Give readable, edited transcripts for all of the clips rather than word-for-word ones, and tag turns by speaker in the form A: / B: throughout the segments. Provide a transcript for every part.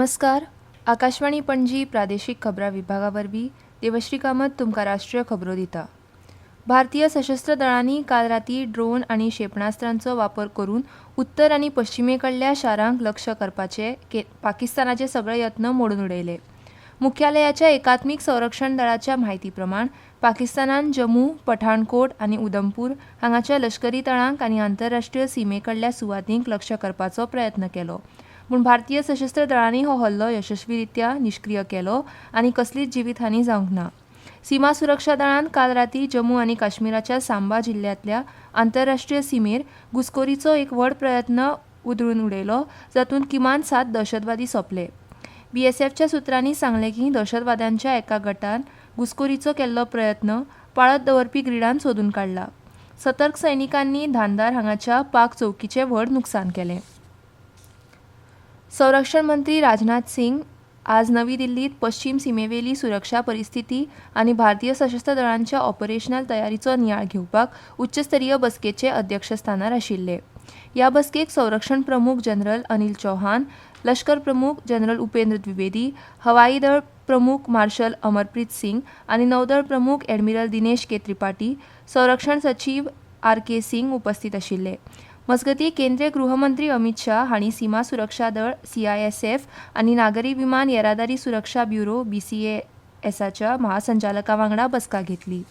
A: नमस्कार. आकाशवाणी पणजी प्रादेशीक खबरां विभागा वरवीं देवश्री कामत तुमकां राष्ट्रीय खबरो दिता. भारतीय सशस्त्र दळांनी काल राती ड्रोन आनी क्षेपणास्त्रांचो वापर करून उत्तर आनी पश्चिमेकडल्या शारांक लक्ष्य करपाचे पाकिस्तानाचे सगळे यत्न मोडून उडयले. मुख्यालयाच्या एकात्मीक संरक्षण दळाच्या म्हायती प्रमाण पाकिस्तानान जम्मू, पठाणकोट आनी उधमपूर हांगाच्या लश्करी तळांक आनी आंतरराष्ट्रीय सीमेकडल्या सुवातींक लक्ष्य करपाचो प्रयत्न केलो. पूण भारतीय सशस्त्र दळांनी हो हल्लो यशस्वीरित्या निश्क्रीय केलो आनी कसलीच जिवीतहानी जावंक ना. सीमा सुरक्षा दळान काल राती जम्मू आनी काश्मीराच्या सांबा जिल्ल्यांतल्या आंतरराष्ट्रीय सीमेर घुसखोरीचो एक व्हड प्रयत्न उधळून उडयलो, जातूंत किमान 7 दहशतवादी सोंपले. BSFच्या सुत्रांनी सांगलें की दहशतवाद्यांच्या एका गटान घुसखोरीचो केल्लो प्रयत्न पाळत दवरपी ग्रीडान सोदून काडला. सतर्क सैनिकांनी धांदार हांगाच्या पाक चौकीचें व्हड नुकसान केलें. संरक्षण मंत्री राजनाथ सिंग आज नवी दिल्लीत पश्चिम सीमेवेली सुरक्षा परिस्थिती आनी भारतीय सशस्त्र दळांच्या ऑपरेशनल तयारीचो नियाळ घेवपाक उच्चस्तरीय बसकेचे अध्यक्षस्थानार आशिल्ले. ह्या बसकेक संरक्षण प्रमुख जनरल अनिल चौहान, लश्कर प्रमुख जनरल उपेंद्र द्विवेदी, हवाई दळ प्रमुख मार्शल अमरप्रीत सिंग आनी नौदळ प्रमुख एडमिरल दिनेश के त्रिपाठी, संरक्षण सचिव RK सिंग उपस्थित आशिल्ले. मजगतीं केंद्रीय गृहमंत्री अमित शाह हांणी सीमा सुरक्षा दळ CISF आनी नागरी विमान येरादारी सुरक्षा ब्युरो BCASच्या महासंचालकां वांगडा बसका घेतली.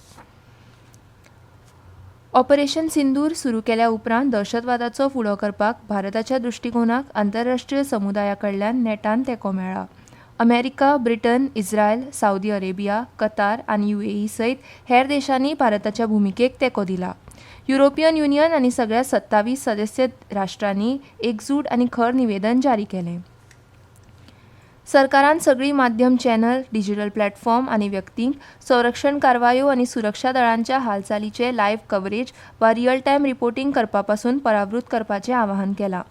A: ऑपरेशन सिंदूर सुरू केल्या उपरांत दहशतवादाचो फुडो करपाक भारताच्या दृश्टिकोनाक आंतरराष्ट्रीय समुदाया कडल्यान नेटान तेंको मेळ्ळा. America, Britain, Israel, Saudi Arabia, Qatar आनी UAE सयत हेर देशांनी भारताच्या भुमिकेक तेंको दिला. युरोपियन युनियन आनी सगळ्या 27 सदस्य राष्ट्रांनी एकजूट आनी खर निवेदन जारी केलें. सरकारान सगळीं माध्यम चॅनल, डिजिटल प्लॅटफॉर्म आनी व्यक्तींक संरक्षण कारवायो आनी सुरक्षा दळांच्या हालचालीचे लायव्ह कव्हरेज वा रियल टायम रिपोर्टिंग करपापासून परावृत्त करपाचें आवाहन केलां.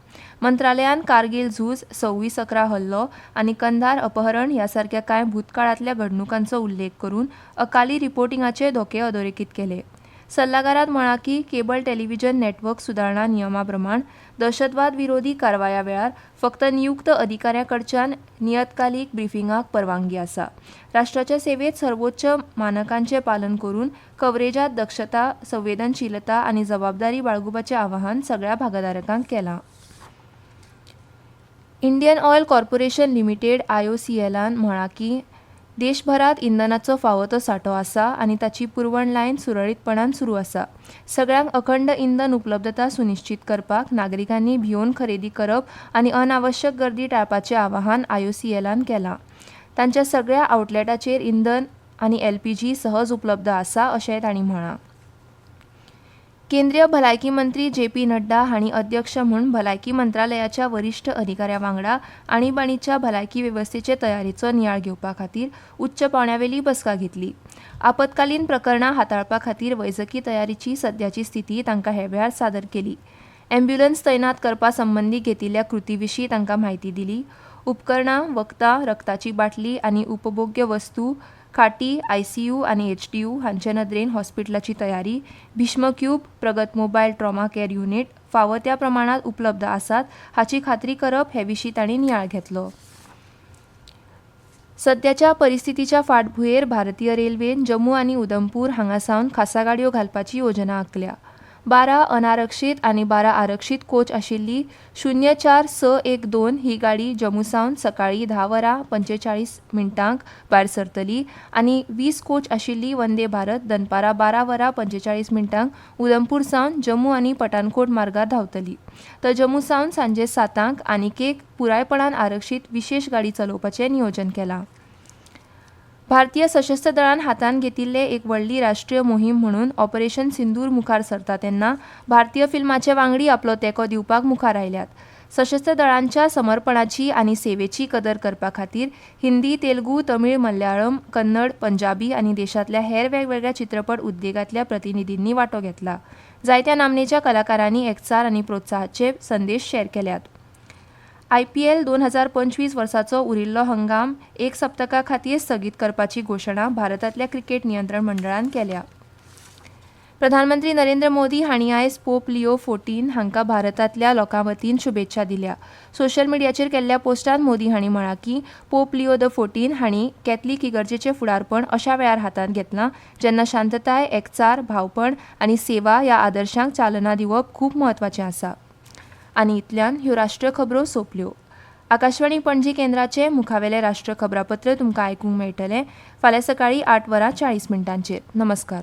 A: मंत्रालयान कारगिल झूज, 26/11 हल्लो आनी कंधार अपहरण ह्या सारक्या कांय भूतकाळांतल्या घडणुकांचो उल्लेख करून अकाली रिपोर्टिंगाचे धोके अधोरेखित केले. सल्लागारांत म्हळां की केबल टेलिव्हिजन नेटवर्क सुदारणा नियमा प्रमाण दहशतवाद विरोधी कारवाया वेळार फक्त नियुक्त अधिकाऱ्यां कडच्यान नियतकालीक ब्रिफिंगाक परवानगी आसा. राष्ट्राच्या सेवेत सर्वोच्च मानकांचें पालन करून कव्हरेजांत दक्षता, संवेदनशीलता आनी जबाबदारी बाळगुपाचें आवाहन सगळ्या भागधारकांक केलां. इंडियन ऑयल कॉर्पोरेशन लिमिटेड IOCLान म्हळां की देशभरात इंधनाचो फावो तो सांठो आसा आनी ताची पुरवण लायन सुरळीतपणान सुरू आसा. सगळ्यांक अखंड इंधन उपलब्धता सुनिश्चित करपाक नागरिकांनी भिवन खरेदी करप आनी अनावश्यक गर्दी टाळपाचें आवाहन IOCLान केलां. तांच्या सगळ्या आउटलेटाचेर इंधन आनी LPG सहज उपलब्ध आसा अशेंय तांणी म्हळां. केंद्रीय भलायकी मंत्री JP नड्डा हांणी अध्यक्ष म्हूण भलायकी मंत्रालयाच्या वरिश्ठ अधिकाऱ्यां वांगडा आणीबाणीच्या भलायकी वेवस्थेचे तयारीचो नियाळ घेवपा खातीर उच्च पावंड्यावेली बसका घेतली. आपतकालीन प्रकरणां हाताळपा खातीर वैजकी तयारीची सद्याची स्थिती तांकां हे वेळार सादर केली. अँब्युलन्स तैनात करपा संबंदी घेतिल्ल्या कृती विशीं तांकां म्हायती दिली. उपकरणां, वखदां, रक्ताची बाटली आनी उपभोग्य वस्तू, खाटी, ICU आनी HDU हांचे नदरेन हॉस्पिटलाची तयारी, भीष्म क्यूब, प्रगत मोबायल ट्रॉमा केअर युनिट फावो त्या प्रमाणात उपलब्ध आसात हाची खात्री करप हे विशीं तांणी नियाळ घेतलो. सद्याच्या परिस्थितीच्या फाटभुंयेर भारतीय रेल्वेन जम्मू आनी उधमपूर हांगासावन खासा गाडयो घालपाची येवजण आंखल्या. 12 अनारक्षीत आनी 12 आरक्षीत कोच आशिल्ली 04612 ही गाडी जम्मूसावन सकाळीं 10:45 भायर सरतली आनी 20 कोच आशिल्ली वंदे भारत दनपारां 12:45 उधमपूर सावन जम्मू आनी पठाणकोट मार्गार धांवतली. तर जम्मू सावन सांजे 7 आनीक एक पुरायपणान आरक्षीत विशेष गाडी चलोवपाचें नियोजन केलां. भारतीय सशस्त्र दळान हातान घेतिल्ले एक व्हडली राष्ट्रीय मोहीम म्हणून ऑपरेशन सिंदूर मुखार सरता तेन्ना भारतीय फिल्माचे वांगडी आपलो तेंको दिवपाक मुखार आयल्यात. सशस्त्र दळांच्या समर्पणाची आनी सेवेची कदर करपा खातीर हिंदी, तेलुगू, तमीळ, मल्याळम, कन्नड, पंजाबी आनी देशांतल्या हेर वेगवेगळ्या चित्रपट उद्देगांतल्या प्रतिनिधींनी वांटो घेतला. जायत्या नामनेच्या कलाकारांनी एकचार आनी प्रोत्साहाचे संदेश शॅर केल्यात. IPL 2025 वर्साचो उरिल्लो हंगाम 1 सप्तका खातीर स्थगीत करपाची घोशणा भारतांतल्या क्रिकेट नियंत्रण मंडळान केल्या. प्रधानमंत्री नरेंद्र मोदी हांणी आयज पोप लिओ XIV हांकां भारतांतल्या लोकां वतीन शुभेच्छा दिल्या. सोशल मिडियाचेर केल्ल्या पोस्टांत मोदी हांणी म्हळां की पोप लिओ XIV हांणी कॅथलीक इगर्जेचें फुडारपण अशा वेळार हातांत घेतलां जेन्ना शांतताय, एकचार, भावपण आनी सेवा ह्या आदर्शांक चालना दिवप खूब म्हत्वाचें आसा. आनी इतल्यान ह्यो राष्ट्रीय खबरो सोंपल्यो. आकाशवाणी पणजी केंद्राचे मुखावेलें राष्ट्रीय खबरापत्र तुमकां आयकूंक मेळटलें फाल्यां सकाळीं 8:40 नमस्कार.